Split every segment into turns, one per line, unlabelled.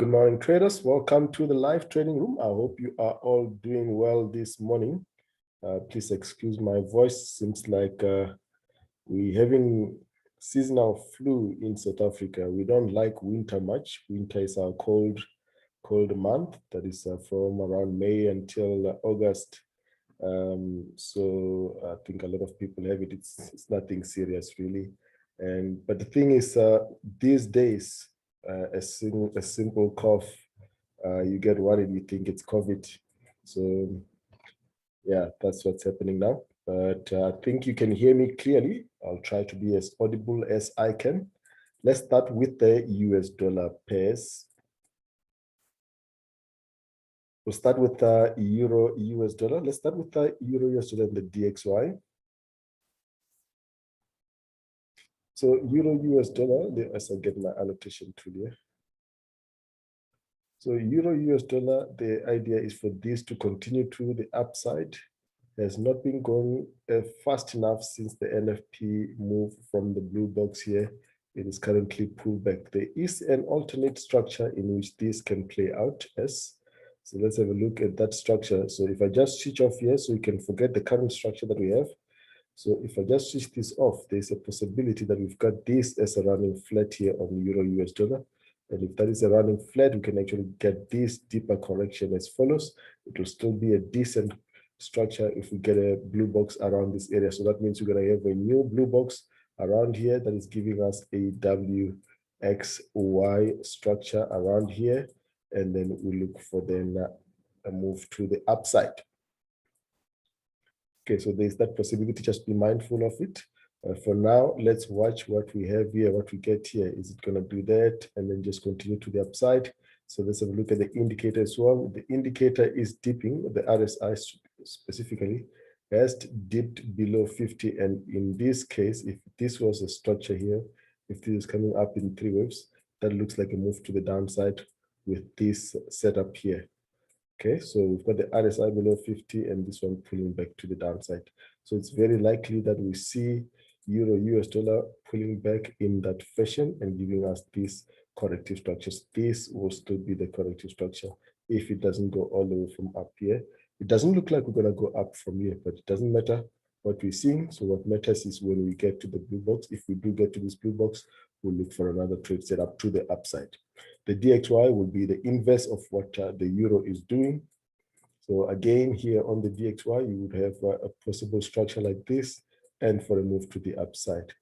Good morning, traders. Welcome to the live trading room. I hope you are all doing well this morning. Please excuse my voice. Seems like we're having seasonal flu in South Africa. We don't like winter much. Winter is our cold month. That is from around May until August. So I think a lot of people have it. It's nothing serious really. But the thing is, these days, a simple cough, you get worried, you think it's COVID. So yeah, that's what's happening now. But I think you can hear me clearly. I'll try to be as audible as I can. Let's start with the US dollar pairs. We'll start with the Euro US dollar. Let's start with the Euro US dollar and the DXY. So Euro US dollar, as I get my annotation tool here. So Euro US dollar, the idea is for this to continue to the upside. Has not been going fast enough since the NFP move from the blue box here. It is currently pulled back. There is an alternate structure in which this can play out as. So let's have a look at that structure. So if I just switch off here, so you can forget the current structure that we have. So if I just switch this off, there's a possibility that we've got this as a running flat here on Euro US dollar. And if that is a running flat, we can actually get this deeper correction as follows. It will still be a decent structure if we get a blue box around this area. So that means we're going to have a new blue box around here that is giving us a WXY structure around here. And then we look for then a move to the upside. Okay, so there's that possibility, just be mindful of it. For now, let's watch what we have here, what we get here. Is it going to do that and then just continue to the upside? So let's have a look at the indicator as well. The indicator is dipping, the RSI specifically has dipped below 50. And in this case, if this was a structure here, if this is coming up in 3 waves, that looks like a move to the downside with this setup here. Okay, so we've got the RSI below 50 and this one pulling back to the downside. So it's very likely that we see Euro US dollar pulling back in that fashion and giving us these corrective structures. This will still be the corrective structure if it doesn't go all the way from up here. It doesn't look like we're going to go up from here, but it doesn't matter what we're seeing. So what matters is when we get to the blue box. If we do get to this blue box, we'll look for another trade setup to the upside. The DXY will be the inverse of what the euro is doing. So again, here on the DXY, you would have a possible structure like this, and for a move to the upside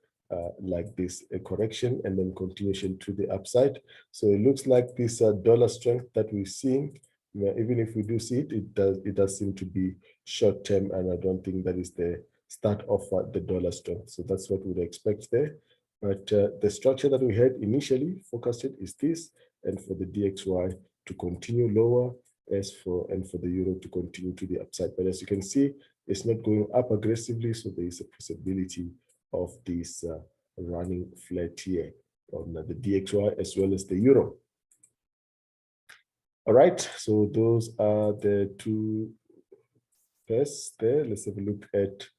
like this, a correction and then continuation to the upside. So it looks like this dollar strength that we're seeing, even if we do see it, it does seem to be short term, and I don't think that is the start of the dollar strength. So that's what we would expect there. But the structure that we had initially forecasted is this, and for the DXY to continue lower, and for the euro to continue to the upside. But as you can see, it's not going up aggressively, so there is a possibility of this running flat here on the DXY as well as the euro. All right, so those are the two pairs there. Let's have a look at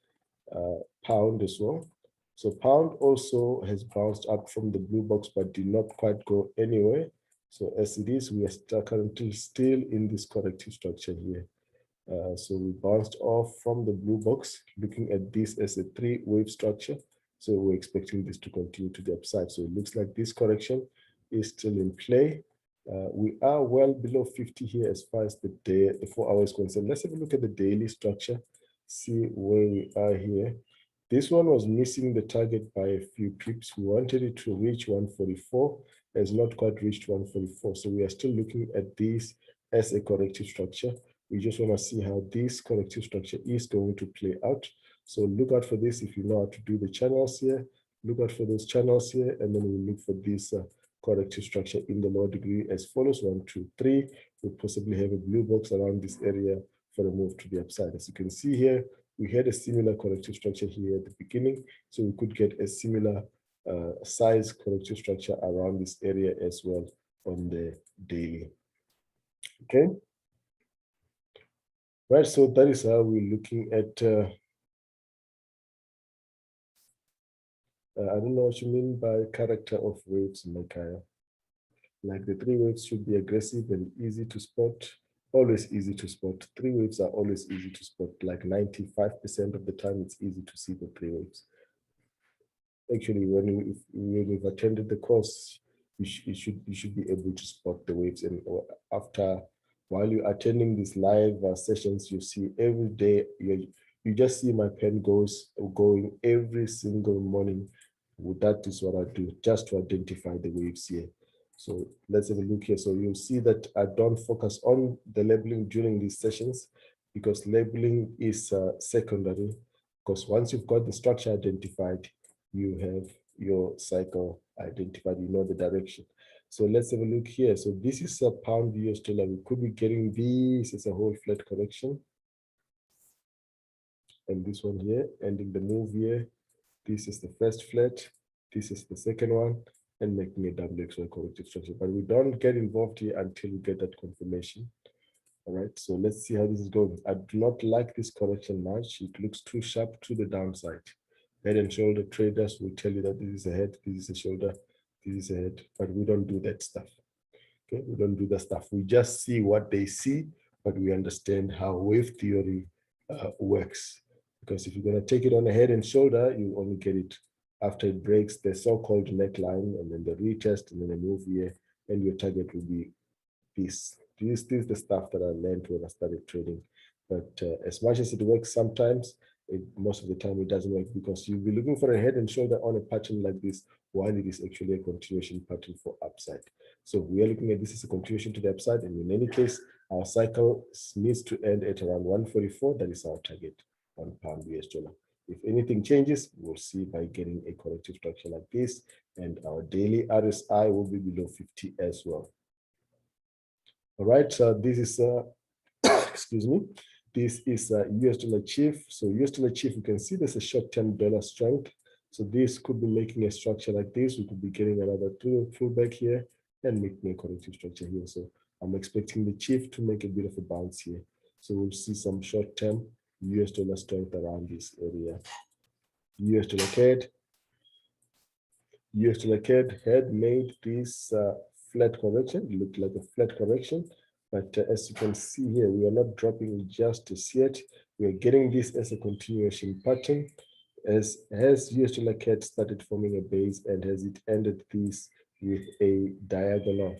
pound as well. So pound also has bounced up from the blue box, but did not quite go anywhere. So as it is, we are currently still in this corrective structure here. So we bounced off from the blue box, looking at this as a 3-wave structure. So we're expecting this to continue to the upside. So it looks like this correction is still in play. We are well below 50 here as far as the 4 hours concerned. Let's have a look at the daily structure, see where we are here. This one was missing the target by a few pips. We wanted it to reach 144, has not quite reached 144. So we are still looking at this as a corrective structure. We just want to see how this corrective structure is going to play out. So look out for this if you know how to do the channels here. Look out for those channels here, and then we'll look for this corrective structure in the lower degree as follows: 1, 2, 3. We'll possibly have a blue box around this area for a move to the upside. As you can see here, we had a similar corrective structure here at the beginning, so we could get a similar size corrective structure around this area as well on the daily. Okay. Right, so that is how we're looking at, I don't know what you mean by character of waves, Makaya. Like the three waves should be aggressive and easy to spot, always easy to spot. Three waves are always easy to spot. Like 95% of the time, it's easy to see the three waves. Actually, when you've attended the course, you should be able to spot the waves. And after, while you're attending these live sessions, you see every day, you just see my pen going every single morning. That is what I do, just to identify the waves here. So let's have a look here. So you'll see that I don't focus on the labeling during these sessions, because labeling is secondary. Because once you've got the structure identified, you have your cycle identified, you know the direction. So let's have a look here. So this is a pound US dollar. We could be getting this as a whole flat correction. And this one here, ending the move here. This is the first flat. This is the second one, and making a WXY corrective structure. But we don't get involved here until we get that confirmation. All right, so let's see how this is going. I do not like this correction much. It looks too sharp to the downside. Head and shoulder traders will tell you that this is a head, this is a shoulder, this is a head, but we don't do that stuff. Okay, we don't do that stuff. We just see what they see, but we understand how wave theory works. Because if you're going to take it on the head and shoulder, you only get it after it breaks the so-called neckline, and then the retest, and then the move here, and your target will be this. This is the stuff that I learned when I started trading. But as much as it works sometimes, most of the time it doesn't work, because you'll be looking for a head and shoulder on a pattern like this, while it is actually a continuation pattern for upside. So we are looking at this as a continuation to the upside, and in any case, our cycle needs to end at around 144. That is our target on pound US dollar. If anything changes, we'll see by getting a corrective structure like this, and our daily RSI will be below 50 as well. All right, so this is, excuse me, this is US dollar chief. So US dollar chief, you can see there's a short-term dollar strength. So this could be making a structure like this. We could be getting another pullback here and making a corrective structure here. So I'm expecting the chief to make a bit of a bounce here. So we'll see some short-term US dollar strength around this area. US dollar CAD. US dollar CAD had made this flat correction. It looked like a flat correction. But as you can see here, we are not dropping just as yet. We are getting this as a continuation pattern. Has US dollar CAD started forming a base, and has it ended this with a diagonal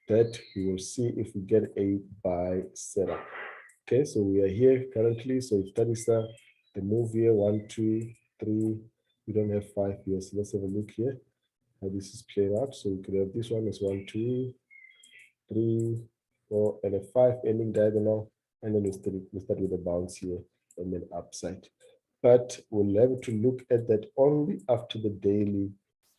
that we will see if we get a buy setup. Okay, so we are here currently. So if that is the move here, 1, 2, 3, we don't have 5 here. So let's have a look here how this is playing out. So we could have this one is 1, 2, 3, 4, and a 5 ending diagonal, and then we start with a bounce here and then upside. But we'll have to look at that only after the daily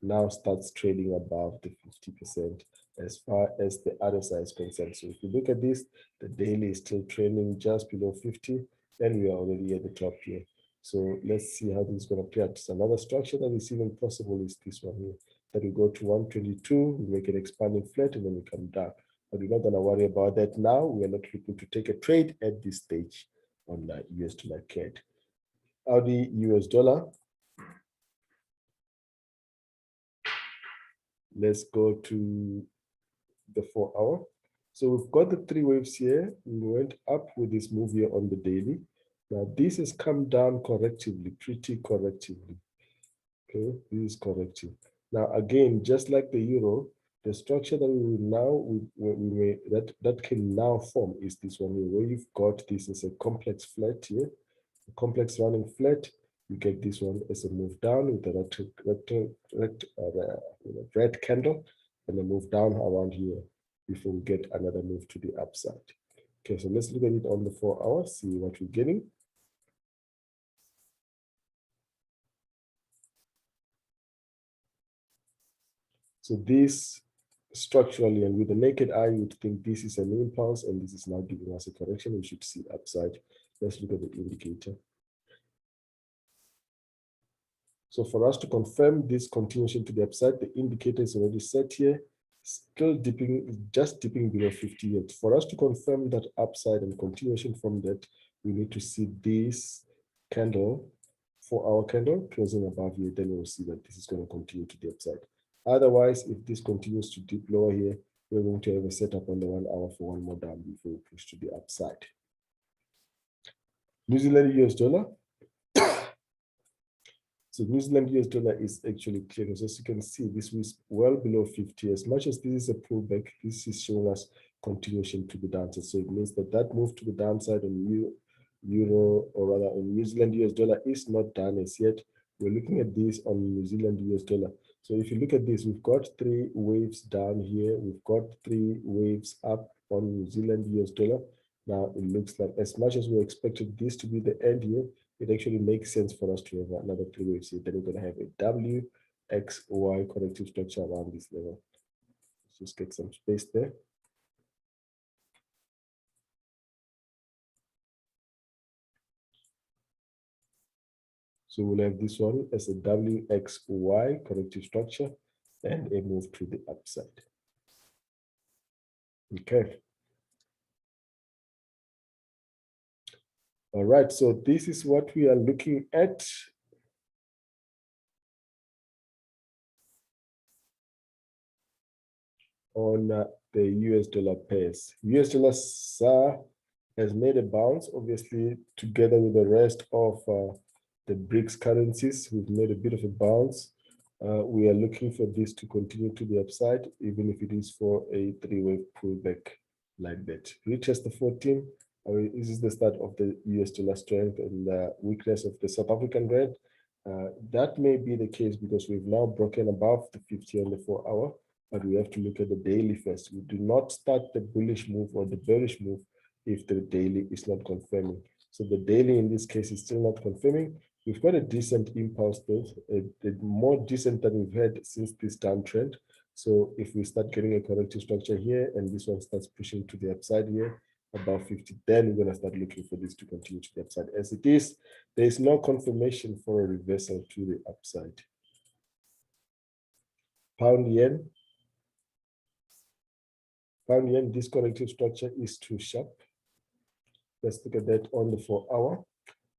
now starts trading above the 50% as far as the RSI is concerned. So if you look at this, the daily is still trending just below 50, and we are already at the top here. So let's see how this is going to play out. So another structure that is even possible is this one here, that we go to 122, we make an expanding flat, and then we come down. But we're not going to worry about that now. We are not looking to take a trade at this stage on the US dollar CAD. Audi US dollar. Let's go to the 4 hour. So we've got the 3 waves here. We went up with this move here on the daily. Now this has come down correctively, pretty correctively. Okay, this is corrective. Now again, just like the euro, the structure that we will now that can now form is this one here, where you've got this as a complex flat here, a complex running flat. You get this one as a move down with a red candle, and a move down around here before we get another move to the upside. Okay, so let's look at it on the 4 hours, see what we're getting. So this structurally, and with the naked eye, you would think this is an impulse, and this is now giving us a correction. We should see upside. Let's look at the indicator. So for us to confirm this continuation to the upside, the indicator is already set here, still dipping, just dipping below 58. For us to confirm that upside and continuation from that, we need to see this candle, 4 hour candle closing above here. Then we'll see that this is going to continue to the upside. Otherwise, if this continues to dip lower here, we're going to have a setup on the 1 hour for one more down before we push to the upside. New Zealand US dollar. So New Zealand US dollar is actually clearing. So as you can see, this was well below 50. As much as this is a pullback, this is showing us continuation to the downside. So it means that that move to the downside on euro, or rather on New Zealand US dollar, is not done as yet. We're looking at this on New Zealand US dollar. So if you look at this, we've got 3 waves down here. We've got 3 waves up on New Zealand US dollar. Now it looks like, as much as we expected this to be the end here, it actually makes sense for us to have another 3 waves here. Then we're going to have a W, X, Y corrective structure around this level. Let's just get some space there. So we'll have this one as a WXY corrective structure and a move to the upside. Okay. All right, so this is what we are looking at. On the US dollar pairs. US dollar SAR has made a bounce, obviously, together with the rest of the BRICS currencies. We've made a bit of a bounce. We are looking for this to continue to the upside, even if it is for a 3-wave pullback like that. Retest the 14. This is the start of the US dollar strength and weakness of the South African rand. That may be the case because we've now broken above the 50 on the 4-hour, but we have to look at the daily first. We do not start the bullish move or the bearish move if the daily is not confirming. So the daily in this case is still not confirming. We've got a decent impulse though, more decent than we've had since this downtrend. So if we start getting a corrective structure here and this one starts pushing to the upside here, above 50, then we're going to start looking for this to continue to the upside. As it is, there is no confirmation for a reversal to the upside. Pound yen. Pound yen, this corrective structure is too sharp. Let's look at that on the 4-hour.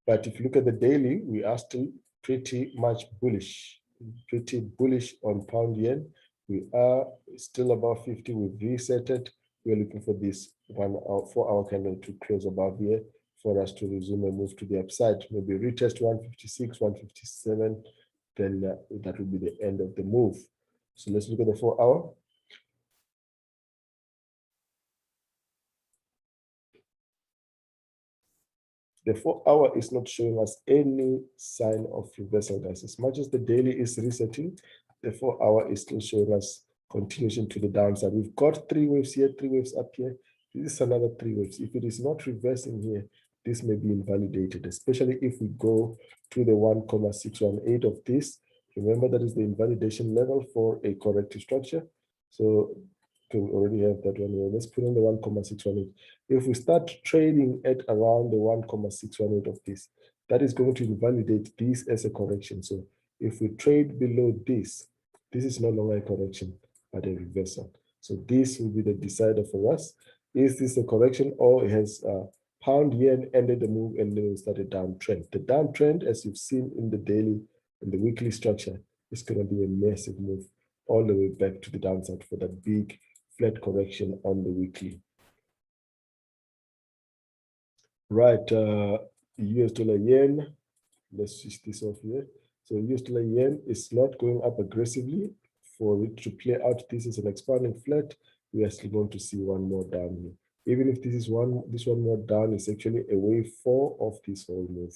But if you look at the daily, we are still pretty much bullish. Pretty bullish on pound yen. We are still above 50. We've reset it. We're looking for this 4-hour candle to close above here for us to resume and move to the upside. Maybe retest 156, 157. Then that will be the end of the move. So let's look at the 4-hour. The 4-hour is not showing us any sign of reversal, guys. As much as the daily is resetting, the 4-hour is still showing us continuation to the downside. We've got 3 waves here, 3 waves up here. This is another 3 waves. If it is not reversing here, this may be invalidated, especially if we go to the 1,618 of this. Remember, that is the invalidation level for a corrective structure. So we already have that one here. Let's put in the 1,618. If we start trading at around the 1,618 of this, that is going to invalidate this as a correction. So if we trade below this, this is no longer a correction, but a reversal. So this will be the decider for us. Is this a correction, or has pound yen ended the move and then we started downtrend? The downtrend, as you've seen in the daily and the weekly structure, is going to be a massive move all the way back to the downside for that big flat correction on the weekly. Right, US dollar yen. Let's switch this off here. So US dollar yen is not going up aggressively. For it to play out, this is an expanding flat. We are still going to see one more down here. Even if this one more down is actually a wave 4 of this whole move.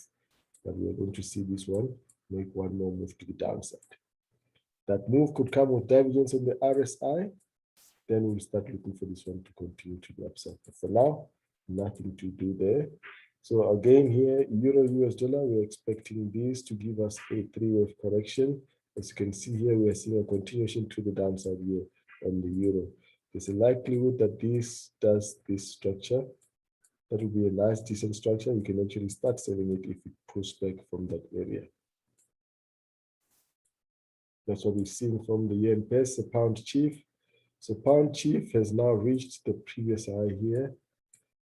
But we are going to see this one make one more move to the downside. That move could come with divergence on the RSI. Then we'll start looking for this one to continue to the upside. But for now, nothing to do there. So again here, Euro US dollar, we're expecting this to give us a 3-wave correction. As you can see here, we are seeing a continuation to the downside here on the euro. There's a likelihood that this does this structure. That will be a nice, decent structure. We can actually start selling it if it pulls back from that area. That's what we're seeing from the yen pairs, the pound chief. So pound chief has now reached the previous high here.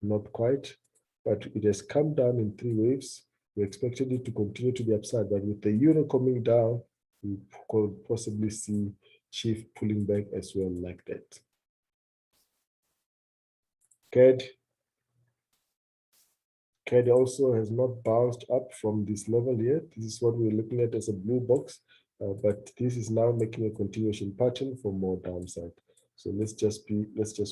Not quite, but it has come down in 3 waves. We expected it to continue to the upside, but with the euro coming down, we could possibly see chief pulling back as well like that. CAD also has not bounced up from this level yet. This is what we're looking at as a blue box, but this is now making a continuation pattern for more downside. So let's just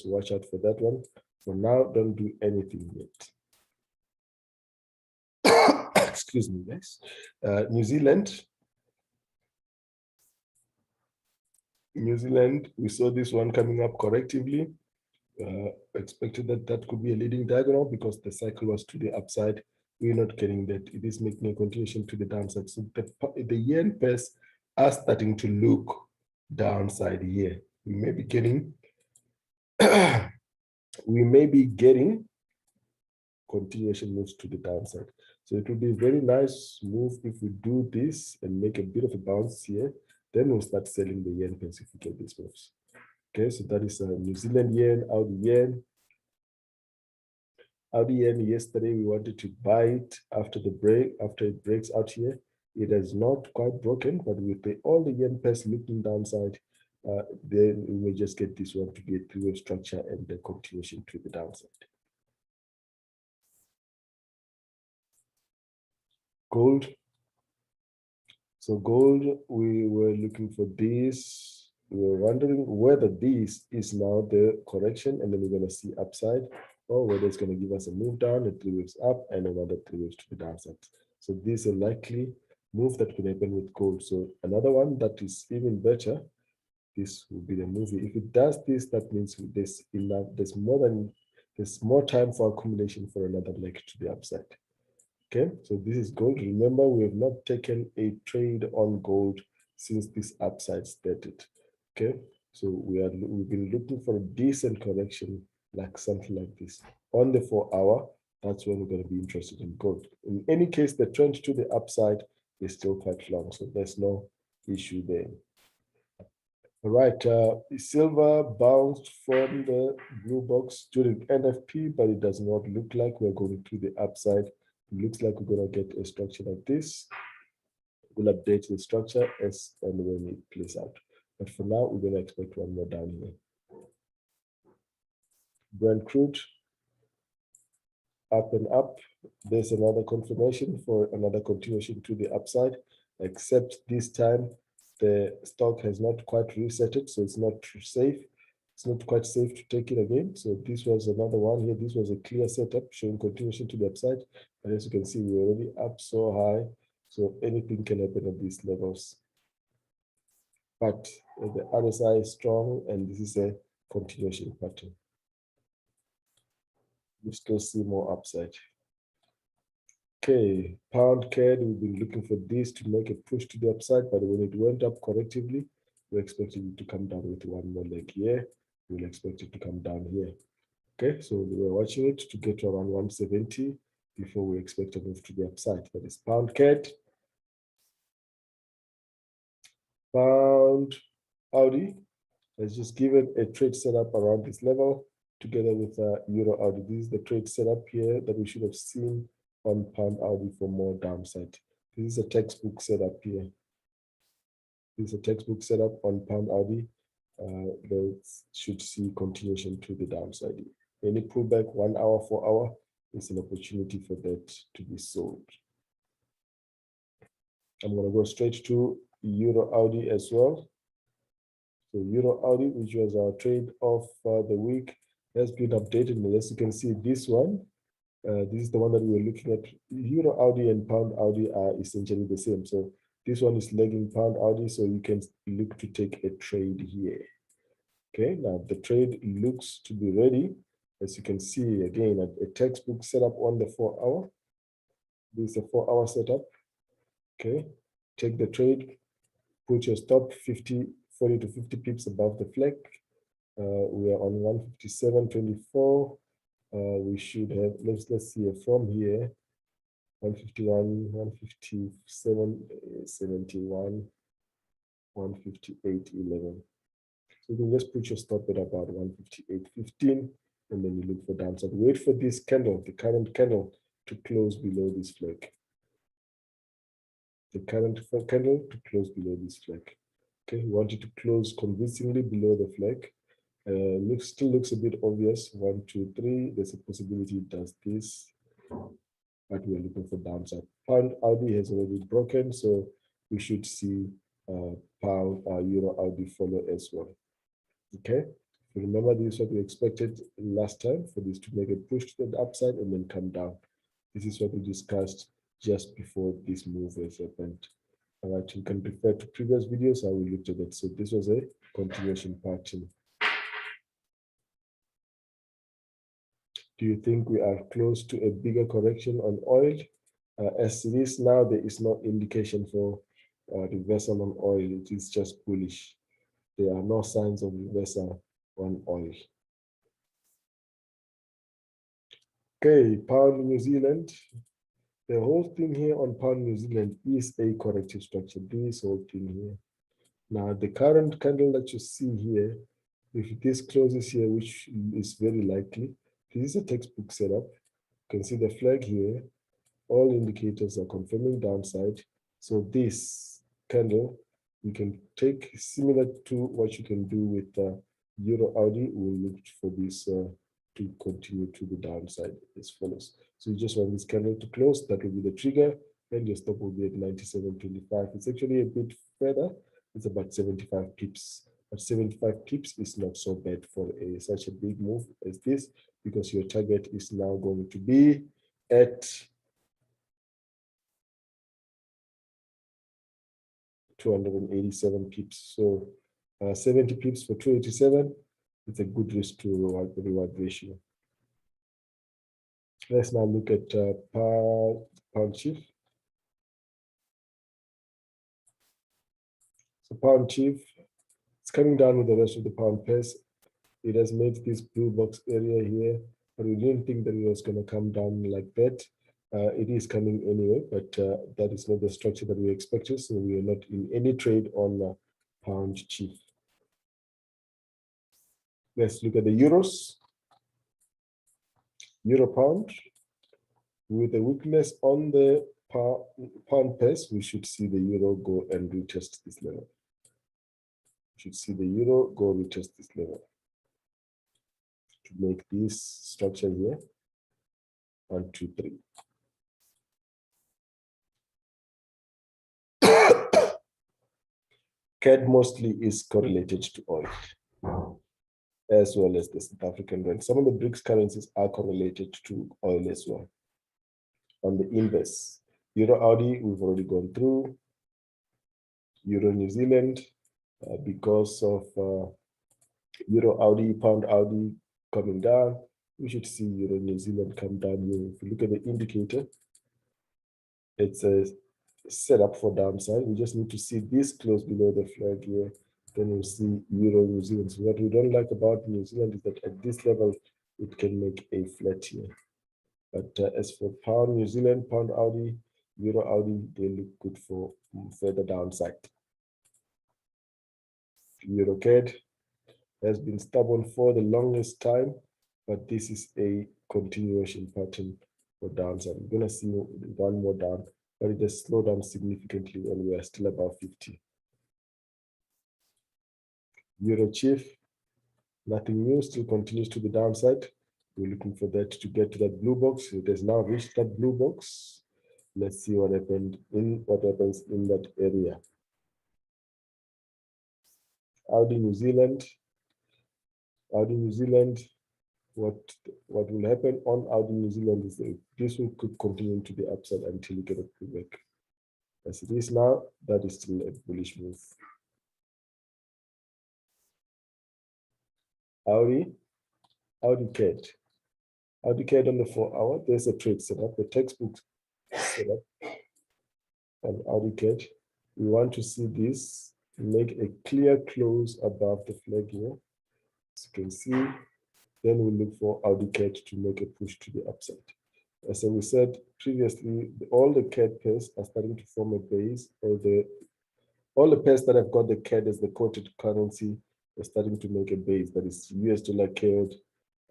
watch out for that one. For now, don't do anything yet. Excuse me, guys. New Zealand, we saw this one coming up correctively. Expected that could be a leading diagonal because the cycle was to the upside. We're not getting that. It is making a continuation to the downside. So the yen pairs are starting to look downside here. We may be getting continuation moves to the downside. So it would be a very nice move if we do this and make a bit of a bounce here. Then we'll start selling the yen pairs if we get these moves. Okay, so that is New Zealand yen, Aussie yen. Aussie yen yesterday, we wanted to buy it after the break, after it breaks out here. It has not quite broken, but with all the yen pairs looking downside, then we will just get this one to get through a structure and the continuation to the downside. Gold. So gold, we were looking for this. We were wondering whether this is now the correction, and then we're going to see upside, or whether it's going to give us a move down, a 3 waves up, and another 3 waves to the downside. So this is a likely move that could happen with gold. So another one that is even better, this will be the movie. If it does this, that means there's enough, there's more time for accumulation for another leg to the upside. Okay, so this is gold. Remember, we have not taken a trade on gold since this upside started. Okay, so we've been looking for a decent correction, like something like this on the 4-hour. That's when we're going to be interested in gold. In any case, the trend to the upside is still quite long, so there's no issue there. All right, silver bounced from the blue box during NFP, but it does not look like we're going to the upside. It looks like we're going to get a structure like this. We'll update the structure as and when it plays out. But for now, we're going to expect one more down here. Brent crude, up and up. There's another confirmation for another continuation to the upside, except this time the stock has not quite reset it, so it's not safe. It's not quite safe to take it again. So this was another one here. This was a clear setup showing continuation to the upside. And as you can see, we're already up so high. So anything can happen at these levels. But the RSI is strong, and this is a continuation pattern. We still see more upside. Okay, pound CAD, we've been looking for this to make a push to the upside, but when it went up correctively, we're expecting it to come down with one more leg here. We'll expect it to come down here. Okay, so we're watching it to get to around 170 before we expect a move to the upside. That is pound CAD. Pound Audi has just given a trade setup around this level together with Euro Audi. This is the trade setup here that we should have seen on pound Audi for more downside. This is a textbook setup here. This is a textbook setup on pound Audi. That should see continuation to the downside. Any pullback 1 hour, 4 hour is an opportunity for that to be sold. I'm going to go straight to Euro Audi as well. So Euro Audi, which was our trade of the week, has been updated. And as you can see, this one, this is the one that we were looking at. Euro Audi and pound Audi are essentially the same. So this one is lagging pound Audi, so you can look to take a trade here. Okay, now the trade looks to be ready. As you can see, again, a textbook setup on the 4 hour. This is a 4 hour setup. Okay, take the trade, put your stop 40 to 50 pips above the flag. We are on 157.24. We should have, let's see from here, 151, 157, 71, 158.11. So you can just put your stop at about 158.15, and then you look for downside. Wait for this candle, the current candle, to close below this flag. The current candle to close below this flag. Okay, we want it to close convincingly below the flag. Still looks a bit obvious. 1, 2, 3. There's a possibility it does this, but we're looking for downside. Pound Audi has already broken, so we should see pound euro Audi follow as well. Okay, remember this is what we expected last time, for this to make a push to the upside and then come down. This is what we discussed just before this move has happened. All right, you can refer to previous videos how we looked at it. So this was a continuation pattern. Do you think we are close to a bigger correction on oil? As it is now, there is no indication for reversal on oil. It is just bullish. There are no signs of reversal on oil. Okay, pound New Zealand. The whole thing here on pound New Zealand is a corrective structure. This whole thing here. Now, the current candle that you see here, if this closes here, which is very likely, this is a textbook setup. You can see the flag here. All indicators are confirming downside. So this candle, you can take similar to what you can do with Euro Audi. We'll look for this to continue to the downside as follows. So you just want this candle to close. That will be the trigger, and your stop will be at 97.25. It's actually a bit further. It's about 75 pips. But 75 pips is not so bad for such a big move as this, because your target is now going to be at 287 pips. So 70 pips for 287. It's a good risk to reward ratio. Let's now look at pound chief. So pound chief, it's coming down with the rest of the pound pairs. It has made this blue box area here, but we didn't think that it was going to come down like that. It is coming anyway, but that is not the structure that we expected. So we are not in any trade on pound chief. Let's look at the euros. Euro pound. With a weakness on the pound pairs, we should see the euro go and retest this level. We should see the euro go retest this level to make this structure here. 1, 2, 3. CAD mostly is correlated to oil, as well as the South African rand. Some of the BRICS currencies are correlated to oil as well. On the inverse, Euro Audi, we've already gone through. Euro New Zealand, because of Euro Audi, pound Audi coming down, we should see Euro New Zealand come down here. If you look at the indicator, it's a setup for downside. We just need to see this close below the flag here. Then we'll see Euro New Zealand. So what we don't like about New Zealand is that at this level, it can make a flat here. But as for pound New Zealand, pound Audi, Euro Audi, they look good for further downside. Euro CAD has been stubborn for the longest time, but this is a continuation pattern for downside. We're going to see one more down, but it has slowed down significantly and we are still above 50. Euro Chief, nothing new, still continues to the downside. We're looking for that to get to that blue box. It has now reached that blue box. Let's see what happens in that area. Audi New Zealand. Audi New Zealand, what will happen on Audi New Zealand is that this will could continue to the upside until you get a pullback. As it is now, that is still a bullish move. Audi CAD. Audi CAD on the 4-hour, there's a trade setup, the textbook setup on Audi CAD. We want to see this make a clear close above the flag here. As you can see, then we'll look for Audi CAD to make a push to the upside. As we said previously, all the CAD pairs are starting to form a base, or all the pairs that have got the CAD as the quoted currency are starting to make a base. That is US dollar CAD,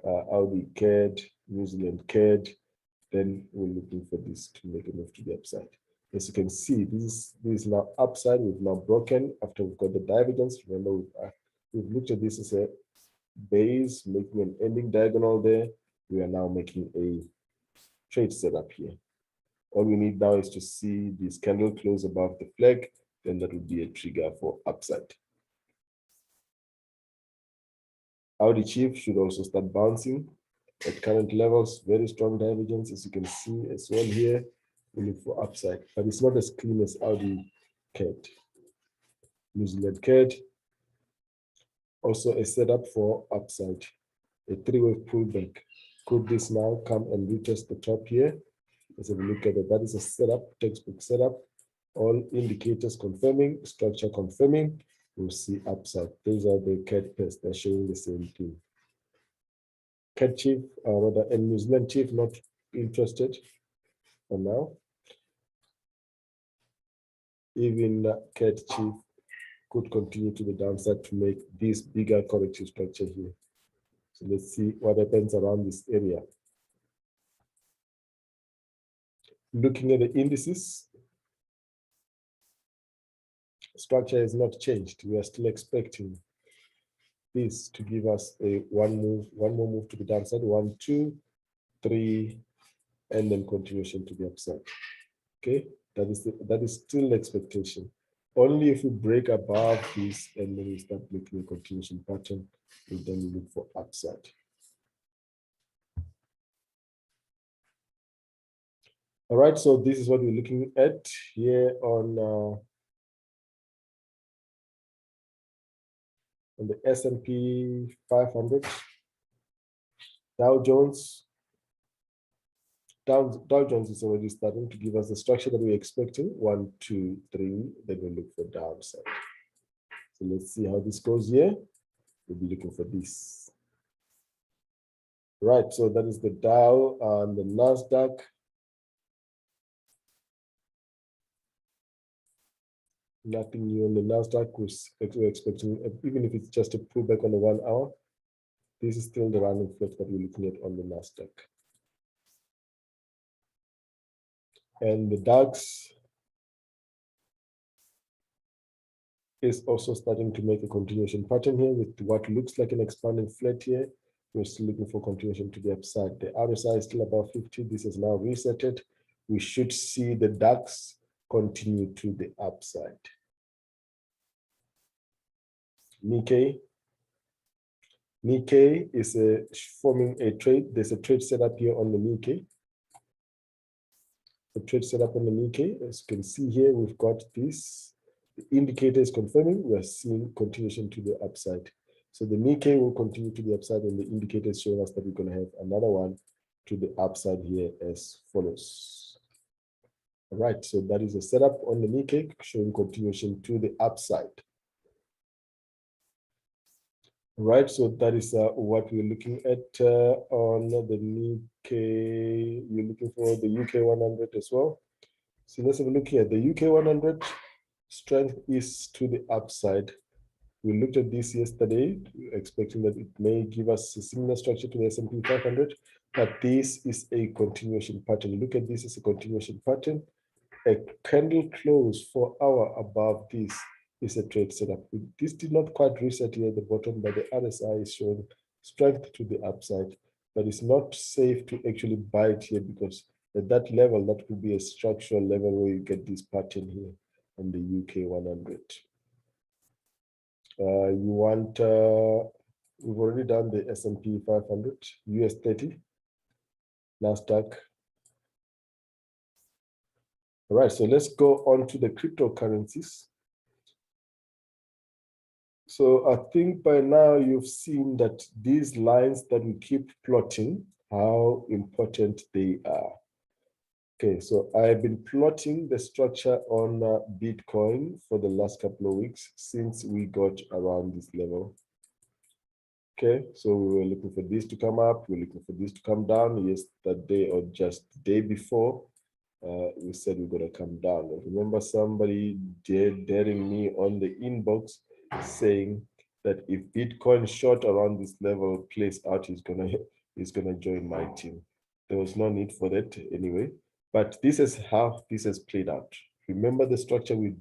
Audi CAD, New Zealand CAD. Then we're looking for this to make a move to the upside. As you can see, this is now upside. We've now broken after we've got the divergence. Remember, we've looked at this as a base, making an ending diagonal there. We are now making a trade setup here. All we need now is to see this candle close above the flag, then that would be a trigger for upside. Audi Chief should also start bouncing at current levels. Very strong divergence, as you can see as well here. We look for upside, but it's not as clean as Audi CAD. New Zealand CAD, also a setup for upside. A three-wave pullback. Could this now come and retest the top here? Let's have a look at it. That is a setup, textbook setup. All indicators confirming, structure confirming. We'll see upside. These are the CAD pairs. They're showing the same thing. CAD Chief, rather, and New Zealand Chief not interested for now. Even CAD Chief could continue to the downside to make this bigger corrective structure here. So let's see what happens around this area. Looking at the indices, structure has not changed. We are still expecting this to give us a one more move to the downside, 1, 2, 3, and then continuation to the upside. Okay, that is still the expectation. Only if we break above this and then we start making a continuation pattern, we then look for upside. All right, so this is what we're looking at here on the S&P 500. Dow Jones is already starting to give us the structure that we're expecting. 1, 2, 3, then we look for downside. So let's see how this goes here. We'll be looking for this. Right, so that is the Dow and the NASDAQ. Nothing new on the NASDAQ. We're expecting, even if it's just a pullback on the 1 hour, this is still the running flat that we're looking at on the NASDAQ. And the DAX is also starting to make a continuation pattern here with what looks like an expanding flat here. We're still looking for continuation to the upside. The RSI is still above 50. This is now resetted. We should see the DAX continue to the upside. Nikkei is forming a trade. There's a trade setup here on the Nikkei. The trade setup on the Nikkei, as you can see here, we've got this. The indicator is confirming. We are seeing continuation to the upside. So the Nikkei will continue to the upside, and the indicator is showing us that we're going to have another one to the upside here as follows. All right, so that is a setup on the Nikkei showing continuation to the upside. All right, so that is what we're looking at on the Nikkei. You're looking for the UK 100 as well. So let's have a look here. The UK 100 strength is to the upside. We looked at this yesterday, expecting that it may give us a similar structure to the S&P 500, but this is a continuation pattern. Look at this as a continuation pattern. A candle close for hour above this is a trade setup. This did not quite reset here at the bottom, but the RSI is showing strength to the upside, but it's not safe to actually buy it here because at that level, that could be a structural level where you get this pattern here on the UK 100. We've already done the S&P 500, US 30, NASDAQ. All right, so let's go on to the cryptocurrencies. So I think by now you've seen that these lines that we keep plotting, how important they are. Okay, so I've been plotting the structure on Bitcoin for the last couple of weeks since we got around this level. Okay, so we were looking for this to come up, we're looking for this to come down. Yesterday or just the day before, we said we're going to come down. I remember somebody daring me on the inbox saying that if Bitcoin short around this level plays out, he's gonna join my team. There was no need for that anyway. But this is how this has played out. Remember the structure we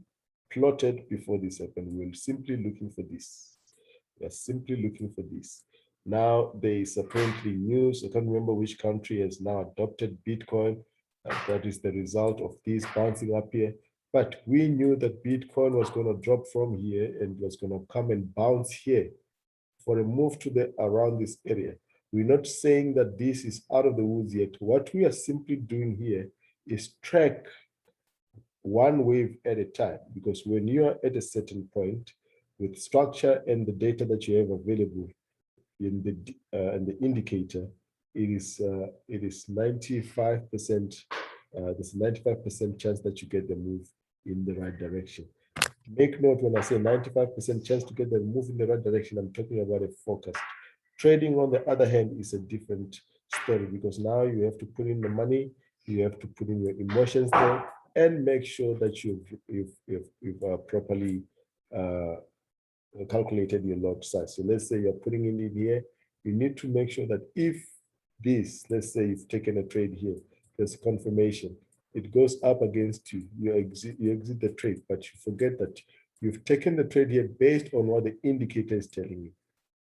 plotted before this happened. We were simply looking for this. We are simply looking for this. Now there is apparently news. I can't remember which country has now adopted Bitcoin. That is the result of this bouncing up here. But we knew that Bitcoin was going to drop from here and was going to come and bounce here for a move to the around this area. We're not saying that this is out of the woods yet. What we are simply doing here is track one wave at a time, because when you are at a certain point with structure and the data that you have available in the indicator, it is 95%. There's a 95% chance that you get the move in the right direction. Make note, when I say 95% chance to get the move in the right direction, I'm talking about a forecast. Trading, on the other hand, is a different story, because now you have to put in the money, you have to put in your emotions there, and make sure that you've properly calculated your lot size. So let's say you're putting it in here, you need to make sure that if this, let's say you've taken a trade here, there's confirmation, it goes up against you, you exit the trade, but you forget that you've taken the trade here based on what the indicator is telling you.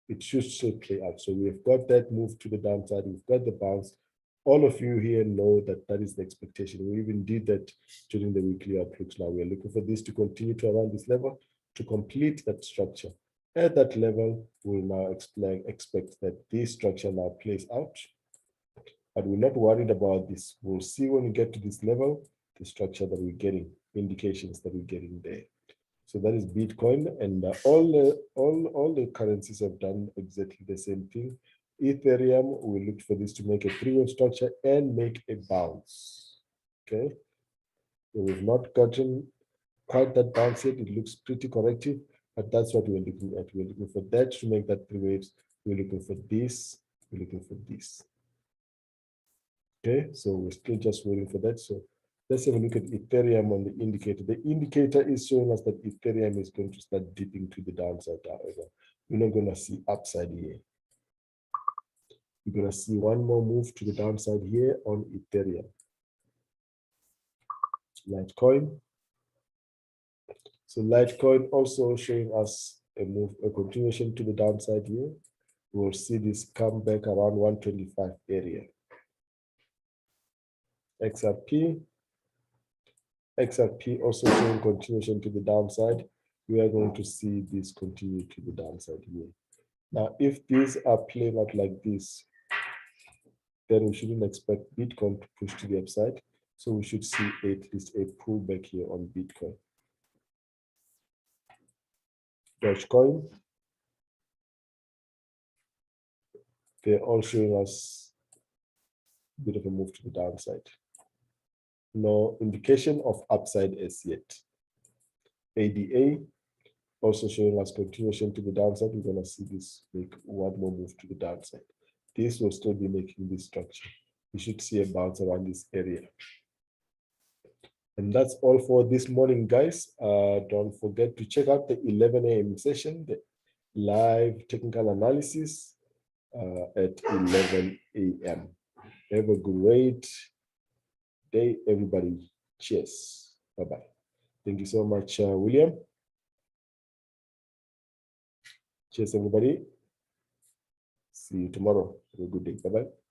It should still play out. So we've got that move to the downside, we've got the bounce. All of you here know that that is the expectation. We even did that during the weekly outlooks. Now we're looking for this to continue to around this level to complete that structure. At that level, we'll now expect that this structure now plays out. But we're not worried about this. We'll see when we get to this level, the structure that we're getting, indications that we're getting there. So that is Bitcoin, and all the currencies have done exactly the same thing. Ethereum, we looked for this to make a three-wave structure and make a bounce. Okay, so we've not gotten quite that bounce yet. It looks pretty corrective, but that's what we're looking at. We're looking for that to make that three waves. We're looking for this. We're looking for this. Okay, so we're still just waiting for that. So let's have a look at Ethereum on the indicator. The indicator is showing us that Ethereum is going to start dipping to the downside. However, we're not going to see upside here. We're going to see one more move to the downside here on Ethereum. Litecoin. So Litecoin also showing us a move, a continuation to the downside here. We'll see this come back around 125 area. XRP also showing continuation to the downside. We are going to see this continue to the downside here. Now, if these are playing out like this, then we shouldn't expect Bitcoin to push to the upside. So we should see at least a pullback here on Bitcoin. Dogecoin, they're all showing us a bit of a move to the downside. No indication of upside as yet. ADA also showing us continuation to the downside. We're going to see this make one more move to the downside. This will still be making this structure. We should see a bounce around this area. And that's all for this morning, guys. Don't forget to check out the 11 a.m. session, the live technical analysis at 11 a.m. Have a great day, everybody. Cheers. Bye-bye. Thank you so much, William. Cheers, everybody. See you tomorrow. Have a good day. Bye-bye.